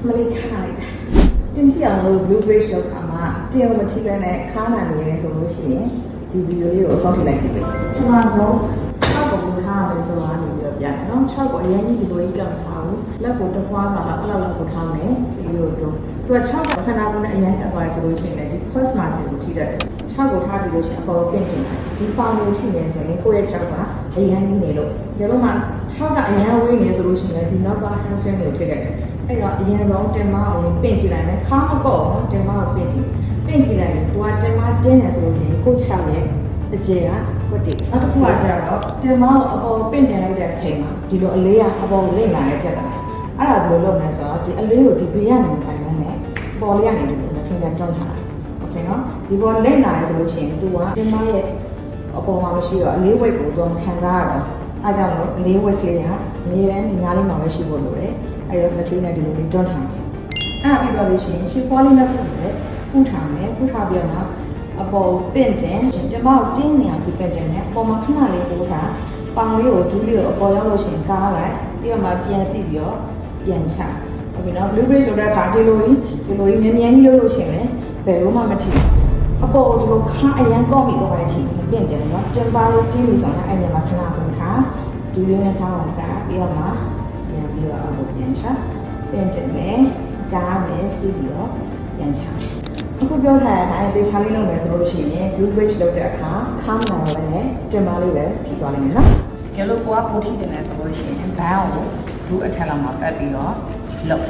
မလေးခါလိုက်တာတင်ကြည့်အောင်လို့ blue bridge လောက်ခါမှာတင်အောင်မထိပဲနဲ့ခါနာနေနေဆိုလို့ရှိရင်ဒီဗီဒီယိုလေးကိုအဆုံးထိလိုက်ကြည့်ပေးပထမဆုံး6ပုံထားတယ်ဆိုတာနေပြီးတော့ပြန်တယ်နော်6ပုံအရင်ကြီးဒီလိုကြီးကံထားဘူးလက်ကိုတစ်ခွားမှာအဲ့လောက်ကိုထားမယ်စီရိုးတော့သူက6ပုံခဏကုန်နဲ့အရင်ကပ်သွားတယ်ဆိုလို့ရှိရင်ဒီ first master ကိုထိတတ်တယ်6ကိုထားပြီးလို့ရှိရင်အပေါ်ပြင်ချင်တယ်ဒီပေါင်ကိုထိနေဆိုရင်ကိုယ့်ရဲ့6ကအရင်ကြီးနေလို့ဒီလိုမှ6ကအရင်ဝေးနေဆိုလို့ရှိရင်ဒီနောက်က hamstring ကိုထိတတ်တယ်အဲ့တော့အရင်ဆုံးတင်မအောင်ပင့်ကြည့်လိုက်မယ်ခါမကော့တင်မကိုပင့်ကြည့်လိုက်ရင်သူကတင်မတင်းနေဆိုလို့ရှိရင်ကို6ရဲ့အကျယ်ကကွတ်တိနောက်တစ်ခုကကျတော့တင်မကိုအပေါ်ပင့်တင်လိုက်တဲ့အချိန်မှာဒီလိုအလေးကအပေါ်လိမ့်လာတဲ့ဖြစ်တာအဲ့ဒါဘယ်လိုလုပ်မလဲဆိုတော့ဒီအလေးကိုဒီဘေးကနေမတိုင်နဲ့ပေါ်လေးကနေဒီလိုနဲ့ထင်ထင်တွန်းထားတာโอเคနော်ဒီပေါ်လိမ့်လာရဲဆိုလို့ရှိရင်သူကတင်မရဲ့အပေါ်မှာမရှိတော့အလေးဝိတ်ကိုသူခံစားရတော့အားကြောင့်လို့အလေးဝိတ်ကလေးကအမြဲတမ်းဒီညားလေးမှာပဲရှိဖို့လိုတယ်အဲ့တော့လက်လေးနဲ့ဒီလိုလေးတွန်းထားတယ်အဲ့ပြီးတော့လို့ရှိရင်ရှင်းပွားလေးနဲ့ပို့တယ်ပူထားမယ်ပူထားပြီးတော့အပေါ်ပင့်တယ်တင်မကိုတင်းနေအောင်ဒီပင့်တယ်နဲ့အပေါ်မှာခဏလေးပို့ထားပေါင်လေးကိုဒူးလေးကိုအပေါ်ရောက်လို့ရှိရင်ကားလိုက်ပြီးတော့မှပြန်စီပြီးတော့ပြန်ချဟုတ်ပြီနော် blue bridge ဆိုတဲ့အခါဒီလိုကြီးမြင်းမြန်းကြီးလို့ရှိရင်ဘယ်လိုမှမထီအပေါ်ဒီလိုခါအရန်ကော့မိတော့ပဲထီမပင့်တယ်နော်တင်ပါလို့တင်းပြီးဆိုရင်အဲ့ဒီမှာခဏပို့ထားဒူးလေးနဲ့ထားအောင်ကားပြီးတော့မှပြန်ပြီးတော့အပေါ်ပြန်ချပြန်တင်မယ်ကားမယ်စီးပြီးတော့ပြန်ချမယ်အခုပြောထားတဲ့အတိုင်းသေချာလေးလုပ်မယ်ဆိုလို့ရှိရင် blue bridge လုပ်တဲ့အခါခါမလာတော့လည်းတင်ပါလေးပဲထိသွားလိမ့်မယ်နော်ကျလို့ကိုကပို့ထိချင်တယ်ဆိုလို့ရှိရင်ဘန်းကိုဒူးအထက်လောက်မှာပတ်ပြီးတော့လုပ်